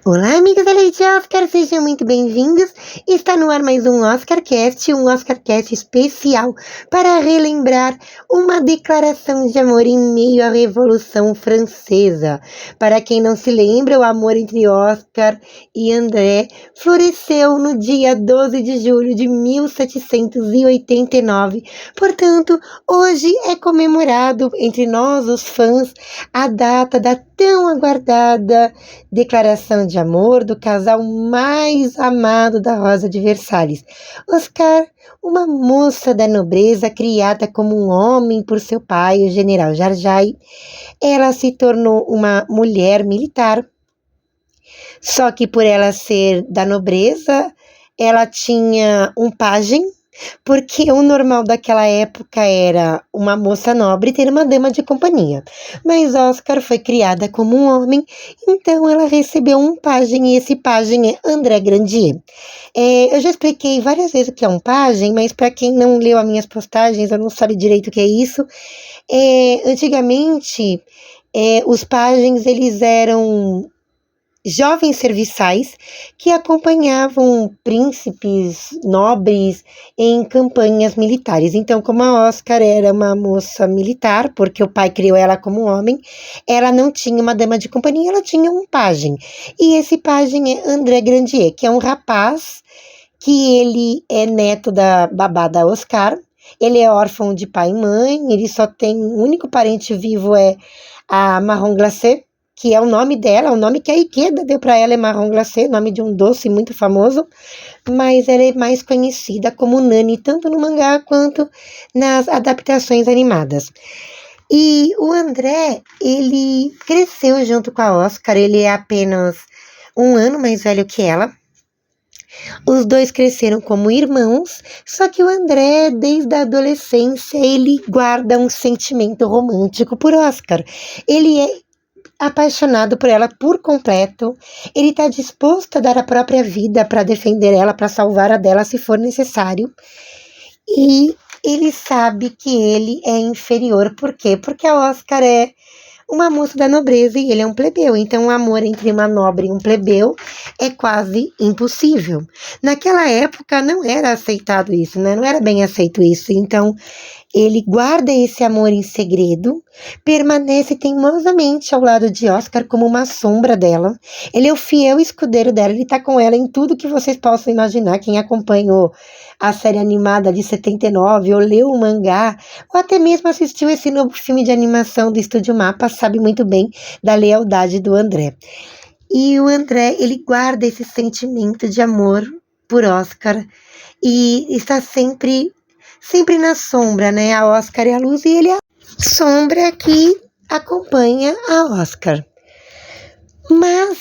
Olá, amigos da Lady Oscar, sejam muito bem-vindos. Está no ar mais um Oscarcast especial para relembrar uma declaração de amor em meio à Revolução Francesa. Para quem não se lembra, o amor entre Oscar e André floresceu no dia 12 de julho de 1789. Portanto, hoje é comemorado entre nós, os fãs, a data da tão aguardada declaração de amor do casal mais amado da Rosa de Versalhes. Oscar, uma moça da nobreza criada como um homem por seu pai, o general Jarjai, ela se tornou uma mulher militar. Só que por ela ser da nobreza, ela tinha um pajem, porque o normal daquela época era uma moça nobre ter uma dama de companhia. Mas Oscar foi criada como um homem, então ela recebeu um pajem, e esse pajem é André Grandier. Eu já expliquei várias vezes o que é um pajem, mas para quem não leu as minhas postagens ou não sabe direito o que é isso, antigamente os pajens eles eram jovens serviçais que acompanhavam príncipes nobres em campanhas militares. Então, como a Oscar era uma moça militar, porque o pai criou ela como um homem, ela não tinha uma dama de companhia, ela tinha um pajem. E esse pajem é André Grandier, que é um rapaz que ele é neto da babá da Oscar. Ele é órfão de pai e mãe, ele só tem, o único parente vivo é a Marron Glacé, que é o nome dela, o nome que a Ikeda deu para ela é Marron Glacé, nome de um doce muito famoso, mas ela é mais conhecida como Nani, tanto no mangá quanto nas adaptações animadas. E o André, ele cresceu junto com a Oscar, ele é apenas um ano mais velho que ela. Os dois cresceram como irmãos, só que o André, desde a adolescência, ele guarda um sentimento romântico por Oscar. Ele é apaixonado por ela por completo, ele está disposto a dar a própria vida para defender ela, para salvar a dela se for necessário, e ele sabe que ele é inferior. Por quê? Porque a Oscar é uma moça da nobreza e ele é um plebeu, então o amor entre uma nobre e um plebeu é quase impossível. Naquela época não era aceitado isso, né? Não era bem aceito isso, então ele guarda esse amor em segredo, permanece teimosamente ao lado de Oscar como uma sombra dela. Ele é o fiel escudeiro dela, ele tá com ela em tudo que vocês possam imaginar. Quem acompanhou a série animada de 79, ou leu o mangá, ou até mesmo assistiu esse novo filme de animação do Estúdio Mapa, sabe muito bem da lealdade do André. E o André, ele guarda esse sentimento de amor por Oscar e está sempre na sombra, né? A Oscar é a luz e ele é a sombra que acompanha a Oscar. Mas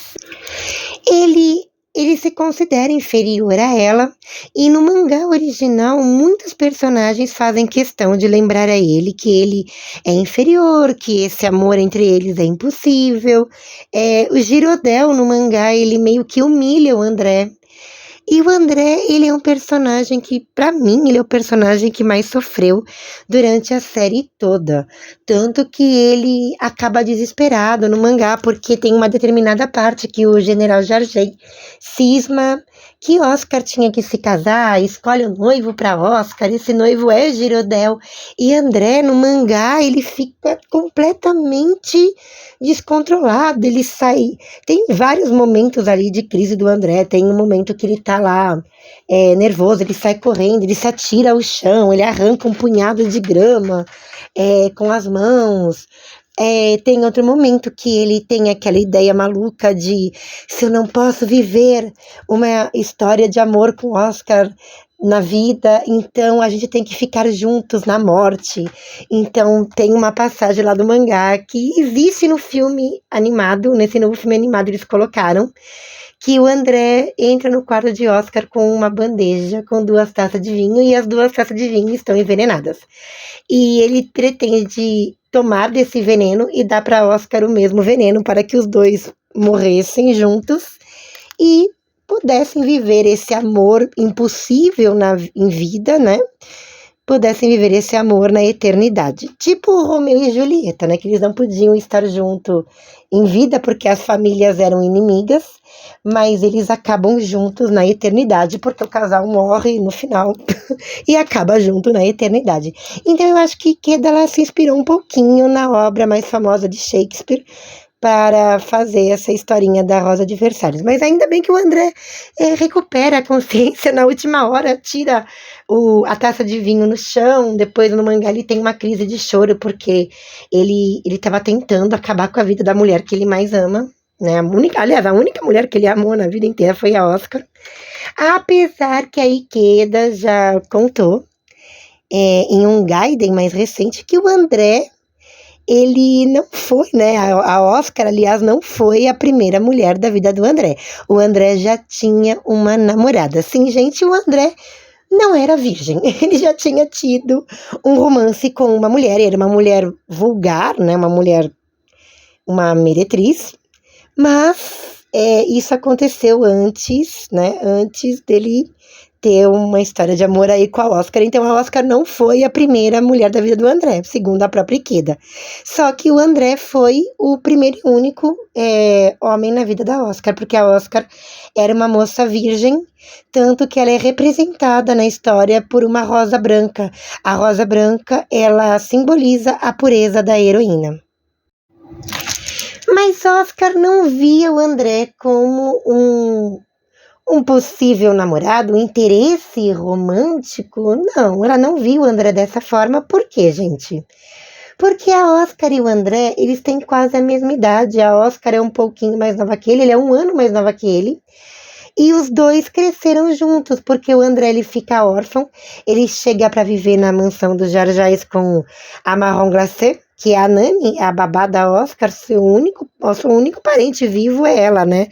ele se considera inferior a ela, e no mangá original muitos personagens fazem questão de lembrar a ele que ele é inferior, que esse amor entre eles é impossível. O Girodel no mangá, ele meio que humilha o André. E o André, ele é um personagem que, pra mim, ele é o personagem que mais sofreu durante a série toda. Tanto que ele acaba desesperado no mangá, porque tem uma determinada parte que o general Jarjei cisma que Oscar tinha que se casar, escolhe o noivo para Oscar, esse noivo é Girodel. E André, no mangá, ele fica completamente descontrolado, ele sai. Tem vários momentos ali de crise do André, tem um momento que ele tá lá nervoso, ele sai correndo, ele se atira ao chão, ele arranca um punhado de grama com as mãos. Tem outro momento que ele tem aquela ideia maluca de se eu não posso viver uma história de amor com Oscar na vida, então a gente tem que ficar juntos na morte. Então tem uma passagem lá do mangá que existe no filme animado, nesse novo filme animado eles colocaram, que o André entra no quarto de Oscar com uma bandeja com 2 taças de vinho, e as 2 taças de vinho estão envenenadas. E ele pretende tomar desse veneno e dar para Oscar o mesmo veneno para que os dois morressem juntos e pudessem viver esse amor impossível em vida, né? pudessem viver esse amor na eternidade. Tipo Romeu e Julieta, né? Que eles não podiam estar juntos em vida porque as famílias eram inimigas, mas eles acabam juntos na eternidade porque o casal morre no final e acaba junto na eternidade. Então eu acho que Queda se inspirou um pouquinho na obra mais famosa de Shakespeare para fazer essa historinha da Rosa de Versalhes. Mas ainda bem que o André recupera a consciência na última hora, tira a taça de vinho no chão, depois no mangá ele tem uma crise de choro, porque ele estava tentando acabar com a vida da mulher que ele mais ama, né? A única mulher que ele amou na vida inteira foi a Oscar. Apesar que a Ikeda já contou em um Gaiden mais recente que o André ele não foi, né? A Oscar, aliás, não foi a primeira mulher da vida do André. O André já tinha uma namorada. Sim, gente, o André não era virgem. Ele já tinha tido um romance com uma mulher. Era uma mulher vulgar, né? Uma meretriz. Mas isso aconteceu antes, né? Antes dele ter uma história de amor aí com a Oscar. Então a Oscar não foi a primeira mulher da vida do André, segundo a própria Ikeda. Só que o André foi o primeiro e único homem na vida da Oscar, porque a Oscar era uma moça virgem, tanto que ela é representada na história por uma rosa branca. A rosa branca, ela simboliza a pureza da heroína. Mas Oscar não via o André como um possível namorado, um interesse romântico. Não, ela não viu o André dessa forma. Por quê, gente? Porque a Oscar e o André, eles têm quase a mesma idade. A Oscar é um pouquinho mais nova que ele é um ano mais nova que ele. E os dois cresceram juntos, porque o André ele fica órfão, ele chega para viver na mansão dos Jarjais com a Marron Glacé, que é a Nani, a babá da Oscar, seu único parente vivo é ela, né?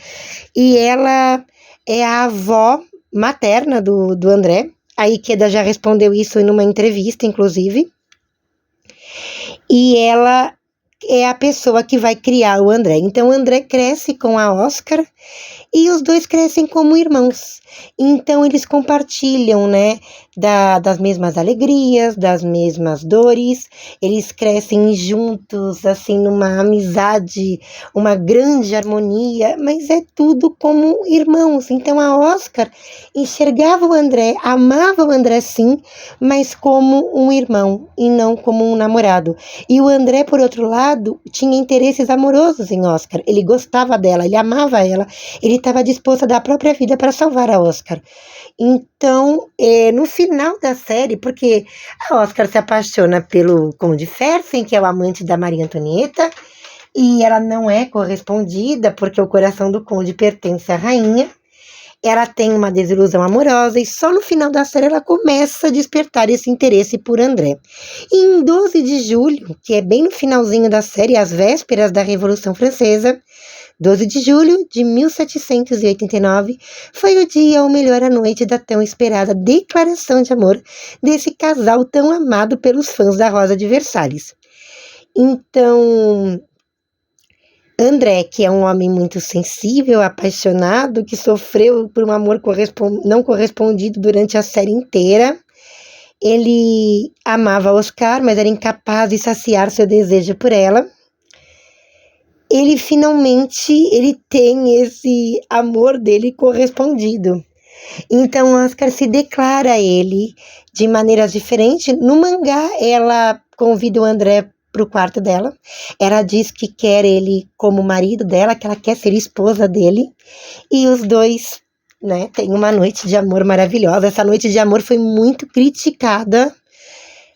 E ela é a avó materna do André. A Ikeda já respondeu isso em uma entrevista, inclusive. E ela é a pessoa que vai criar o André. Então o André cresce com a Oscar e os dois crescem como irmãos. Então eles compartilham, né, das mesmas alegrias, das mesmas dores. Eles crescem juntos, assim, numa amizade, uma grande harmonia, mas é tudo como irmãos. Então a Oscar enxergava o André, amava o André sim, mas como um irmão e não como um namorado. E o André, por outro lado, tinha interesses amorosos em Oscar. Ele gostava dela, ele amava ela, ele estava disposto a dar a própria vida para salvar a Oscar. Então, no final da série, porque a Oscar se apaixona pelo Conde Fersen, que é o amante da Maria Antonieta, e ela não é correspondida, porque o coração do Conde pertence à rainha. Ela tem uma desilusão amorosa e só no final da série ela começa a despertar esse interesse por André. E em 12 de julho, que é bem no finalzinho da série, às vésperas da Revolução Francesa, 12 de julho de 1789, foi o dia, ou melhor, a noite da tão esperada declaração de amor desse casal tão amado pelos fãs da Rosa de Versalhes. Então, André, que é um homem muito sensível, apaixonado, que sofreu por um amor não correspondido durante a série inteira, ele amava Oscar, mas era incapaz de saciar seu desejo por ela. Ele finalmente tem esse amor dele correspondido. Então Oscar se declara a ele de maneiras diferentes. No mangá, ela convida o André para o quarto dela. Ela diz que quer ele como marido dela, que ela quer ser esposa dele. E os dois, né, têm uma noite de amor maravilhosa. Essa noite de amor foi muito criticada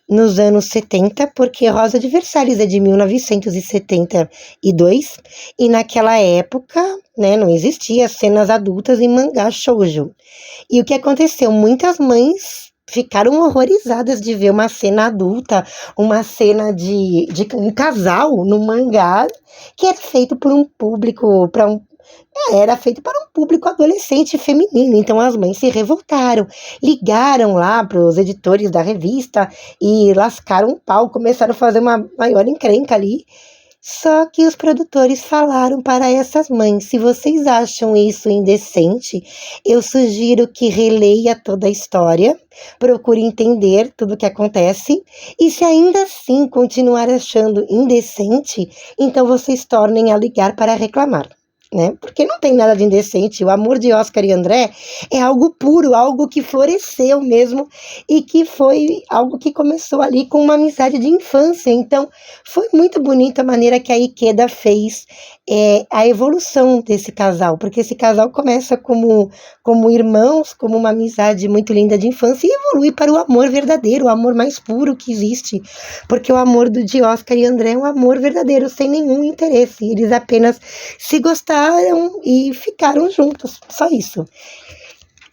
nos anos 70, porque Rosa de Versalhes é de 1972, e naquela época, né, não existia cenas adultas em mangá shoujo. E o que aconteceu? Muitas mães ficaram horrorizadas de ver uma cena adulta, uma cena de um casal no mangá, que era feito por um público, era feito para um público adolescente feminino. Então as mães se revoltaram, ligaram lá para os editores da revista e lascaram o pau, começaram a fazer uma maior encrenca ali. Só que os produtores falaram para essas mães: se vocês acham isso indecente, eu sugiro que releia toda a história, procure entender tudo o que acontece, e se ainda assim continuar achando indecente, então vocês tornem a ligar para reclamar. Né? Porque não tem nada de indecente. O amor de Oscar e André é algo puro, algo que floresceu mesmo e que foi algo que começou ali com uma amizade de infância. Então, foi muito bonita a maneira que a Ikeda fez a evolução desse casal, porque esse casal começa como irmãos, como uma amizade muito linda de infância e evolui para o amor verdadeiro, o amor mais puro que existe, porque o amor de Oscar e André é um amor verdadeiro, sem nenhum interesse. Eles apenas se gostaram e ficaram juntos, só isso.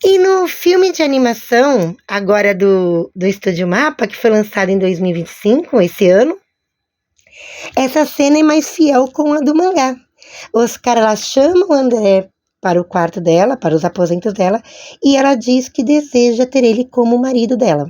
E no filme de animação, agora do Estúdio Mapa, que foi lançado em 2025, esse ano, essa cena é mais fiel com a do mangá. Oscar, ela chama o André para o quarto dela, para os aposentos dela, e ela diz que deseja ter ele como marido dela.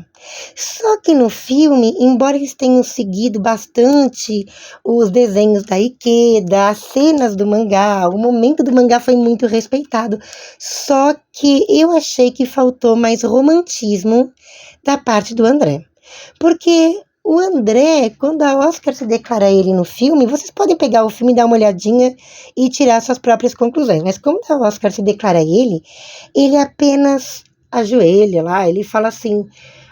Só que no filme, embora eles tenham seguido bastante os desenhos da Ikeda, as cenas do mangá, o momento do mangá foi muito respeitado, só que eu achei que faltou mais romantismo da parte do André. Porque o André, quando a Oscar se declara ele no filme, vocês podem pegar o filme, dar uma olhadinha e tirar suas próprias conclusões. Mas quando a Oscar se declara ele apenas ajoelha lá, ele fala assim: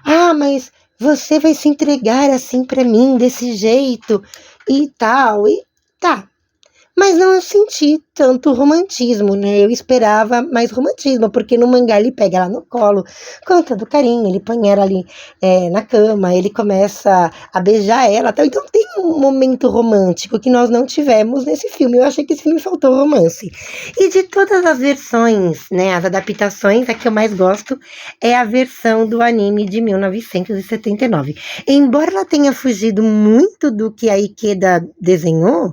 ah, mas você vai se entregar assim pra mim, desse jeito e tal, e tá. Mas não eu senti tanto romantismo, né? Eu esperava mais romantismo, porque no mangá ele pega ela no colo, com todo carinho, ele põe ela ali na cama, ele começa a beijar ela, tal. Então tem um momento romântico que nós não tivemos nesse filme. Eu achei que esse filme faltou romance. E de todas as versões, né, as adaptações, a que eu mais gosto é a versão do anime de 1979. Embora ela tenha fugido muito do que a Ikeda desenhou,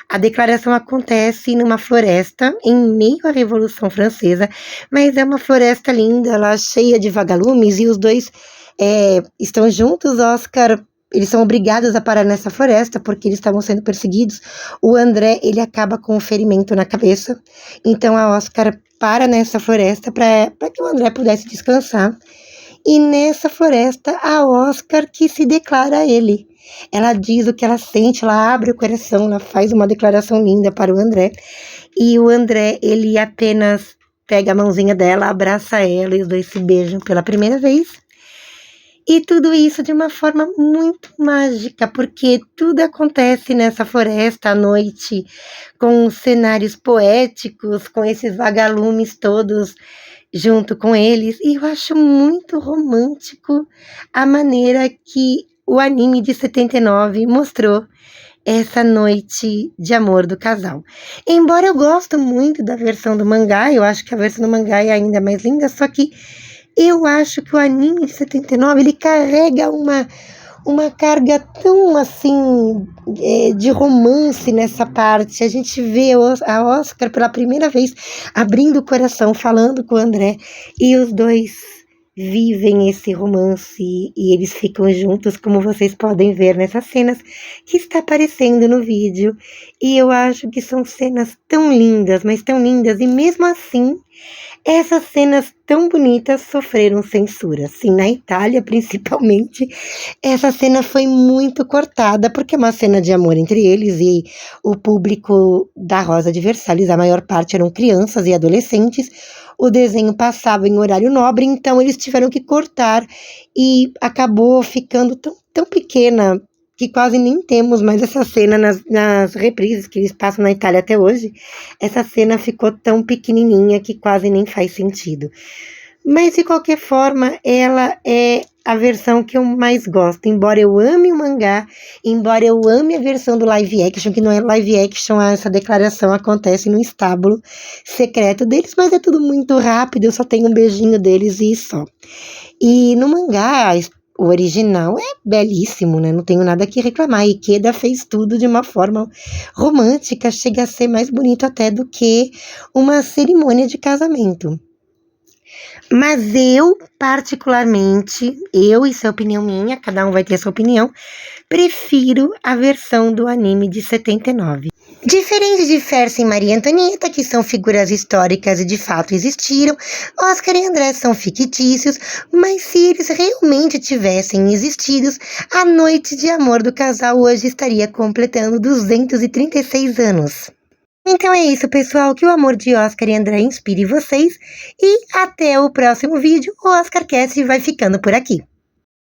a declaração acontece numa floresta em meio à Revolução Francesa, mas é uma floresta linda, lá cheia de vagalumes, e os dois estão juntos. Oscar, eles são obrigados a parar nessa floresta porque eles estavam sendo perseguidos. O André, ele acaba com um ferimento na cabeça, então a Oscar para nessa floresta para que o André pudesse descansar. E nessa floresta, a Oscar que se declara a ele. Ela diz o que ela sente, ela abre o coração, ela faz uma declaração linda para o André. E o André, ele apenas pega a mãozinha dela, abraça ela e os dois se beijam pela primeira vez. E tudo isso de uma forma muito mágica, porque tudo acontece nessa floresta à noite, com cenários poéticos, com esses vagalumes todos junto com eles. E eu acho muito romântico a maneira que o anime de 79 mostrou essa noite de amor do casal. Embora eu gosto muito da versão do mangá, eu acho que a versão do mangá é ainda mais linda, só que eu acho que o anime de 79, ele carrega uma carga tão assim de romance nessa parte. A gente vê a Oscar pela primeira vez abrindo o coração, falando com o André, e os dois vivem esse romance e eles ficam juntos, como vocês podem ver nessas cenas que está aparecendo no vídeo. E eu acho que são cenas tão lindas, mas tão lindas, e mesmo assim essas cenas tão bonitas sofreram censura. Sim, na Itália, principalmente, essa cena foi muito cortada, porque é uma cena de amor entre eles, e o público da Rosa de Versalhes, a maior parte eram crianças e adolescentes. O desenho passava em horário nobre, então eles tiveram que cortar, e acabou ficando tão pequena que quase nem temos mais essa cena nas reprises que eles passam na Itália até hoje. Essa cena ficou tão pequenininha que quase nem faz sentido. Mas, de qualquer forma, ela é a versão que eu mais gosto. Embora eu ame o mangá, embora eu ame a versão do live action, que não é live action, essa declaração acontece no estábulo secreto deles, mas é tudo muito rápido, eu só tenho um beijinho deles e só. E no mangá, o original é belíssimo, né? Não tenho nada que reclamar. Ikeda fez tudo de uma forma romântica, chega a ser mais bonito até do que uma cerimônia de casamento. Mas eu, particularmente, isso é opinião minha, cada um vai ter sua opinião, prefiro a versão do anime de 79. Diferente de Fércia e Maria Antonieta, que são figuras históricas e de fato existiram, Oscar e André são fictícios, mas se eles realmente tivessem existido, a noite de amor do casal hoje estaria completando 236 anos. Então é isso, pessoal, que o amor de Oscar e André inspire vocês, e até o próximo vídeo. O OscarCast vai ficando por aqui.